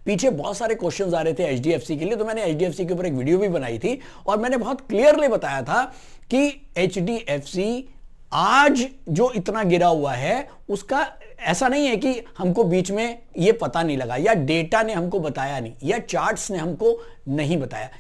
पीछे बहुत सारे क्वेश्चंस आ रहे थे एचडीएफसी के लिए, तो मैंने एचडीएफसी के ऊपर एक वीडियो भी बनाई थी और मैंने बहुत क्लियरली बताया था कि एचडीएफसी आज जो इतना गिरा हुआ है उसका ऐसा नहीं है कि हमको बीच में ये पता नहीं लगा, या डेटा ने हमको बताया नहीं, या चार्ट्स ने हमको नहीं बताया।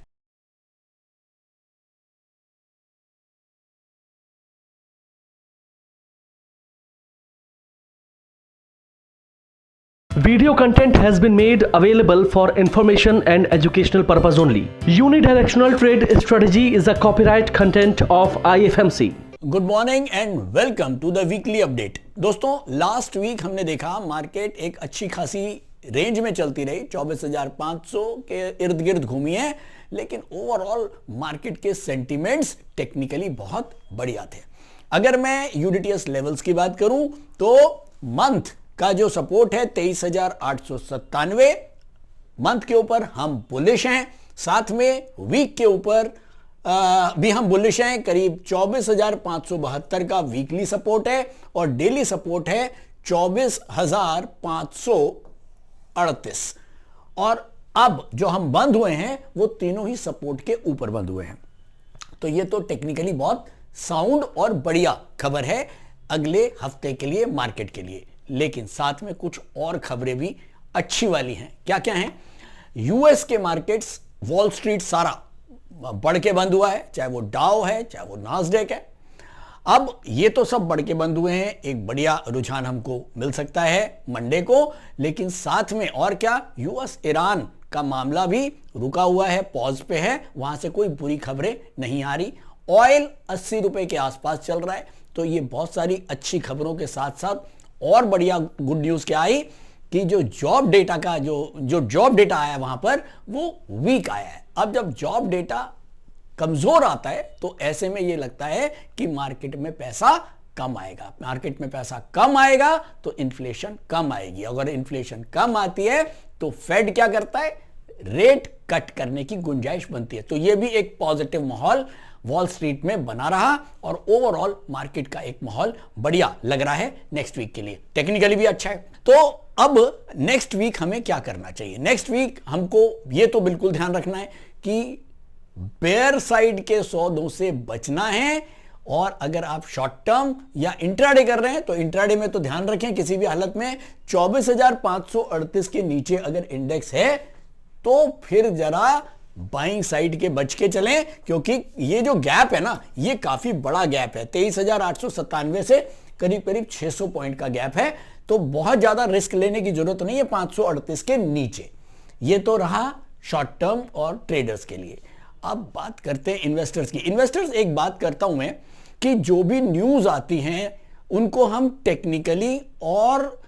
Video content has been made available for information and educational purpose only. Unidirectional trade strategy is a copyright content of IFMC. Good morning and welcome to the weekly update. दोस्तों, लास्ट वीक हमने देखा market एक अच्छी खासी range में चलती रही, 24,500 के इर्द गिर्द घूमी है, लेकिन ओवरऑल मार्केट के सेंटिमेंट्स टेक्निकली बहुत बढ़िया थे। अगर मैं यूडीटीएस लेवल्स की बात करूं तो मंथ का जो सपोर्ट है 23,897 मंथ के ऊपर हम बुलिश हैं, साथ में वीक के ऊपर भी हम बुलिश हैं। करीब 24,572 का वीकली सपोर्ट है और डेली सपोर्ट है 24,538। और अब जो हम बंद हुए हैं वो तीनों ही सपोर्ट के ऊपर बंद हुए हैं। तो ये तो टेक्निकली बहुत साउंड और बढ़िया खबर है अगले हफ्ते के लिए, मार्केट के लिए। लेकिन साथ में कुछ और खबरें भी अच्छी वाली हैं। क्या क्या हैं? यूएस के मार्केट्स, वॉल स्ट्रीट सारा बढ़ के बंद हुआ है, चाहे वो डाउ है चाहे वो नास्डेक है। अब ये तो सब बढ़ के बंद हुए हैं, एक बढ़िया रुझान हमको मिल सकता है मंडे को। लेकिन साथ में और क्या, यूएस ईरान का मामला भी रुका हुआ है, पॉज पे है, वहां से कोई बुरी खबरें नहीं आ रही। ऑयल 80 रुपए के आसपास चल रहा है। तो ये बहुत सारी अच्छी खबरों के साथ साथ और बढ़िया गुड न्यूज क्या आई कि जो जॉब डेटा का जो जॉब डेटा आया वहां पर वो वीक आया है। अब जब जॉब डेटा कमजोर आता है तो ऐसे में ये लगता है कि मार्केट में पैसा कम आएगा। मार्केट में पैसा कम आएगा तो इन्फ्लेशन कम आएगी। अगर इन्फ्लेशन कम आती है तो फेड क्या करता है, रेट कट करने की गुंजाइश बनती है। तो ये भी एक पॉजिटिव माहौल वॉल स्ट्रीट में बना रहा और ओवरऑल मार्केट का एक माहौल बढ़िया लग रहा है नेक्स्ट वीक के लिए। टेक्निकली भी अच्छा है। तो अब नेक्स्ट वीक हमें क्या करना चाहिए? नेक्स्ट वीक हमको ये तो बिल्कुल ध्यान रखना है कि बेयर साइड के सौदों से बचना है। और अगर आप शॉर्ट टर्म या इंट्राडे कर रहे हैं तो इंट्राडे में तो ध्यान रखें किसी भी हालत में 24,538 के नीचे अगर इंडेक्स है तो फिर जरा बाइंग साइड के बच के चलें, क्योंकि ये जो गैप है ना, ये काफी बड़ा गैप है। 23,897 से करीब करीब 600 पॉइंट का गैप है। तो बहुत ज्यादा रिस्क लेने की जरूरत नहीं है 538 के नीचे। ये तो रहा शॉर्ट टर्म और ट्रेडर्स के लिए। अब बात करते हैं इन्वेस्टर्स की। इन्वेस्टर्स, एक बात करता हूं मैं कि जो भी न्यूज आती हैं उनको हम टेक्निकली और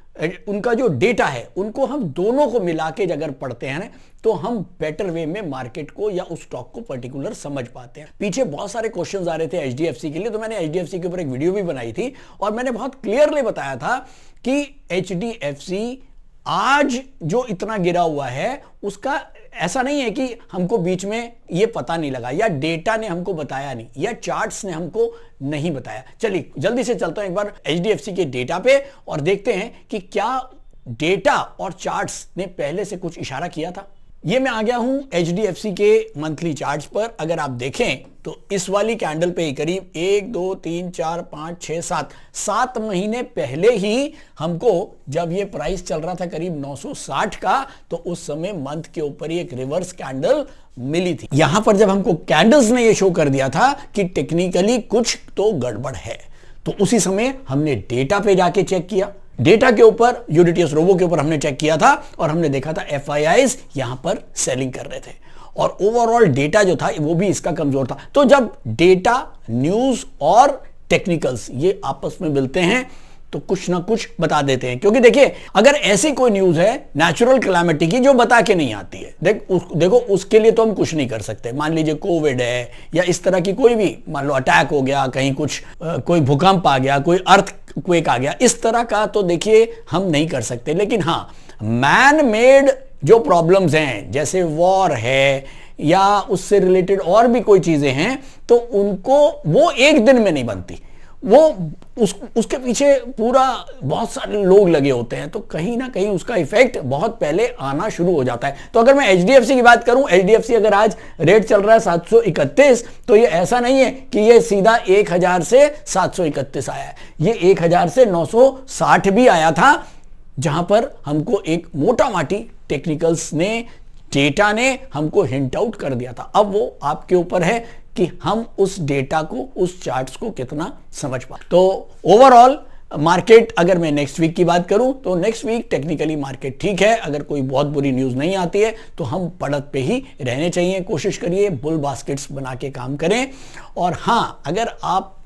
उनका जो डेटा है उनको हम दोनों को मिला के अगर पढ़ते हैं तो हम बेटर वे में मार्केट को या उस स्टॉक को पर्टिकुलर समझ पाते हैं। पीछे बहुत सारे क्वेश्चंस आ रहे थे एचडीएफसी के लिए, तो मैंने एचडीएफसी के ऊपर एक वीडियो भी बनाई थी और मैंने बहुत क्लियरली बताया था कि एचडीएफसी आज जो इतना गिरा हुआ है उसका ऐसा नहीं है कि हमको बीच में ये पता नहीं लगा, या डेटा ने हमको बताया नहीं, या चार्ट्स ने हमको नहीं बताया। चलिए जल्दी से चलता हूं एक बार एचडीएफसी के डेटा पे और देखते हैं कि क्या डेटा और चार्ट्स ने पहले से कुछ इशारा किया था। ये मैं आ गया हूं एचडीएफसी के मंथली चार्ट्स पर। अगर आप देखें तो इस वाली कैंडल पे ही करीब 1 2 3 4 5 6 7 महीने पहले ही हमको, जब ये प्राइस चल रहा था करीब 960 का, तो उस समय मंथ के ऊपर ही एक रिवर्स कैंडल मिली थी। यहां पर जब हमको कैंडल्स ने ये शो कर दिया था कि टेक्निकली कुछ तो गड़बड़ है, तो उसी समय हमने डेटा पे जाके चेक किया। डेटा के ऊपर, यूडीटीएस रोबो के ऊपर हमने चेक किया था और हमने देखा था एफआईआईज यहां पर सेलिंग कर रहे थे और ओवरऑल डेटा जो था वो भी इसका कमजोर था। तो जब डेटा, न्यूज और टेक्निकल्स ये आपस में मिलते हैं तो कुछ ना कुछ बता देते हैं। क्योंकि देखिए, अगर ऐसी कोई न्यूज है नेचुरल कैलामिटी की जो बता के नहीं आती है, देखो उसके लिए तो हम कुछ नहीं कर सकते। मान लीजिए कोविड है या इस तरह की कोई भी, मान लो अटैक हो गया, कहीं कुछ कोई भूकंप आ गया, कोई अर्थक्वेक आ गया, इस तरह का तो देखिए हम नहीं कर सकते। लेकिन हाँ, मैन मेड जो प्रॉब्लम्स हैं जैसे वॉर है या उससे रिलेटेड और भी कोई चीजें हैं, तो उनको वो एक दिन में नहीं बनती, वो उसके पीछे पूरा बहुत सारे लोग लगे होते हैं, तो कहीं ना कहीं उसका इफेक्ट बहुत पहले आना शुरू हो जाता है। तो अगर मैं एचडीएफसी की बात करूं, एचडीएफसी अगर आज रेट चल रहा है 731, तो ये ऐसा नहीं है कि ये सीधा 1000 से 731 आया है, ये 1000 से 960 भी आया था, जहां पर हमको एक मोटा माटी टेक्निकल्स ने, डेटा ने हमको हिंट आउट कर दिया था। अब वो आपके ऊपर है कि हम उस डेटा को, उस चार्ट्स को कितना समझ पाए। तो ओवरऑल मार्केट, अगर मैं नेक्स्ट वीक की बात करूं तो नेक्स्ट वीक टेक्निकली मार्केट ठीक है। अगर कोई बहुत बुरी न्यूज नहीं आती है तो हम बढ़त पे ही रहने चाहिए, कोशिश करिए बुल बास्केट्स बना के काम करें। और हां, अगर आप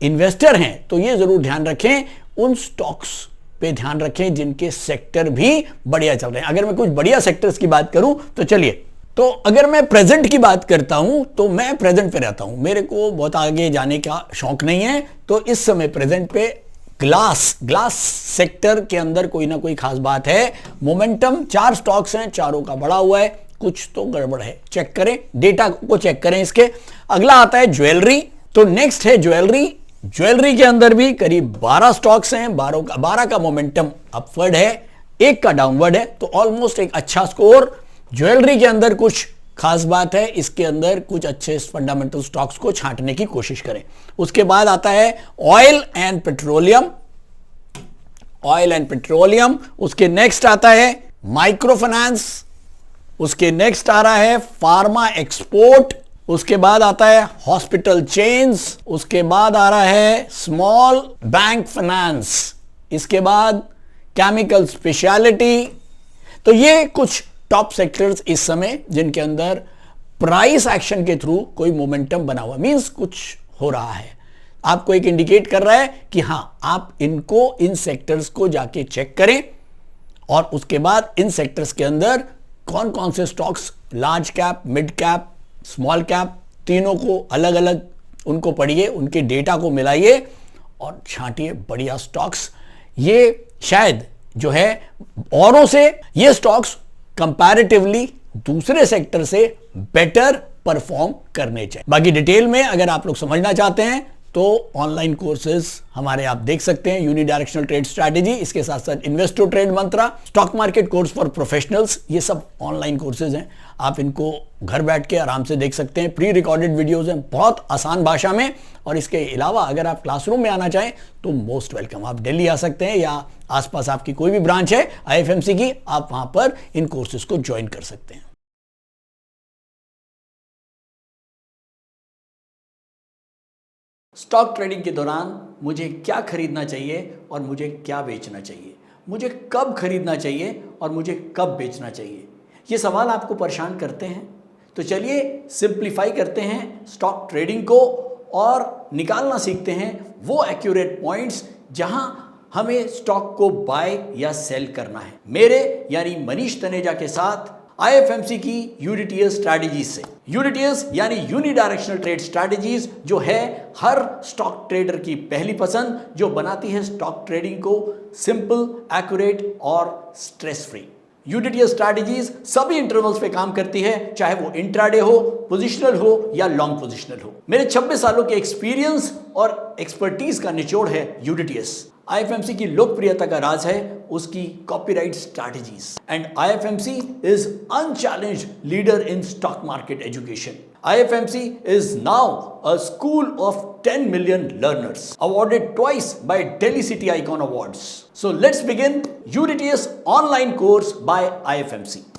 इन्वेस्टर हैं तो ये जरूर ध्यान रखें, उन स्टॉक्स पे ध्यान रखें जिनके सेक्टर भी बढ़िया चल रहे हैं। अगर मैं कुछ बढ़िया सेक्टर्स की बात करूं तो चलिए, तो अगर मैं प्रेजेंट की बात करता हूं तो मैं प्रेजेंट पे रहता हूं, मेरे को बहुत आगे जाने का शौक नहीं है। तो इस समय प्रेजेंट पे ग्लास सेक्टर के अंदर कोई ना कोई खास बात है। मोमेंटम 4 स्टॉक्स हैं, चारों का बढ़ा हुआ है, कुछ तो गड़बड़ है, चेक करें, डेटा को चेक करें इसके। अगला आता है ज्वेलरी, तो नेक्स्ट है ज्वेलरी के अंदर भी करीब 12 स्टॉक्स हैं, 12 का मोमेंटम अपवर्ड है, 1 का डाउनवर्ड है, तो ऑलमोस्ट एक अच्छा स्कोर। ज्वेलरी के अंदर कुछ खास बात है, इसके अंदर कुछ अच्छे फंडामेंटल स्टॉक्स को छांटने की कोशिश करें। उसके बाद आता है ऑयल एंड पेट्रोलियम, उसके नेक्स्ट आता है माइक्रो फाइनेंस, उसके नेक्स्ट आ रहा है फार्मा एक्सपोर्ट, उसके बाद आता है हॉस्पिटल चेन्स, उसके बाद आ रहा है स्मॉल बैंक फाइनेंस, इसके बाद केमिकल स्पेशलिटी। तो ये कुछ टॉप सेक्टर्स इस समय जिनके अंदर प्राइस एक्शन के थ्रू कोई मोमेंटम बना हुआ, मींस कुछ हो रहा है, आपको एक इंडिकेट कर रहा है कि हां, आप इन सेक्टर्स को जाके चेक करें। और उसके बाद इन सेक्टर्स के अंदर कौन कौन से stocks, large cap, mid cap, small cap, तीनों को अलग अलग उनको पढ़िए, उनके डेटा को मिलाइए और छांटिए बढ़िया स्टॉक्स। ये शायद जो है औरों से ये स्टॉक्स कंपैरेटिवली दूसरे सेक्टर से बेटर परफॉर्म करने चाहिए। बाकी डिटेल में अगर आप लोग समझना चाहते हैं तो ऑनलाइन कोर्सेज हमारे आप देख सकते हैं, यूनिडायरेक्शनल ट्रेड स्ट्रैटेजी, इसके साथ साथ invest to trade Mantra, stock market course for professionals, ये सब ऑनलाइन कोर्सेज हैं। आप इनको घर बैठ के आराम से देख सकते हैं, प्री रिकॉर्डेड वीडियोज हैं बहुत आसान भाषा में। और इसके अलावा अगर आप क्लासरूम में आना चाहें तो मोस्ट वेलकम, आप दिल्ली आ सकते हैं या आसपास आपकी कोई भी ब्रांच है आईएफएमसी की, आप वहां पर इन कोर्सेज को ज्वाइन कर सकते हैं। स्टॉक ट्रेडिंग के दौरान मुझे क्या खरीदना चाहिए और मुझे क्या बेचना चाहिए, मुझे कब खरीदना चाहिए और मुझे कब बेचना चाहिए, ये सवाल आपको परेशान करते हैं। तो चलिए सिंप्लीफाई करते हैं स्टॉक ट्रेडिंग को और निकालना सीखते हैं वो एक्यूरेट पॉइंट्स जहां हमें स्टॉक को बाय या सेल करना है। मेरे यानी मनीष तनेजा के साथ आईएफएमसी की यूडीटीएस स्ट्रैटेजीज से। यूडीटीएस यानी यूनिडायरेक्शनल ट्रेड स्ट्रैटेजीज, जो है हर स्टॉक ट्रेडर की पहली पसंद, जो बनाती है स्टॉक ट्रेडिंग को सिंपल, एक्यूरेट और स्ट्रेस फ्री। यूडीटीएस स्ट्रैटेजीज सभी इंटरवल्स पे काम करती है, चाहे वो इंट्राडे हो, पोजिशनल हो या लॉन्ग पोजिशनल हो। मेरे 26 सालों के एक्सपीरियंस और एक्सपर्टीज का निचोड़ है यूडीटीएस। आईएफएमसी की लोकप्रियता का राज है उसकी copyright strategies, and IFMC is unchallenged leader in stock market education. IFMC is now a school of 10 million learners, awarded twice by Delhi City Icon Awards. So let's begin UDTS online course by IFMC.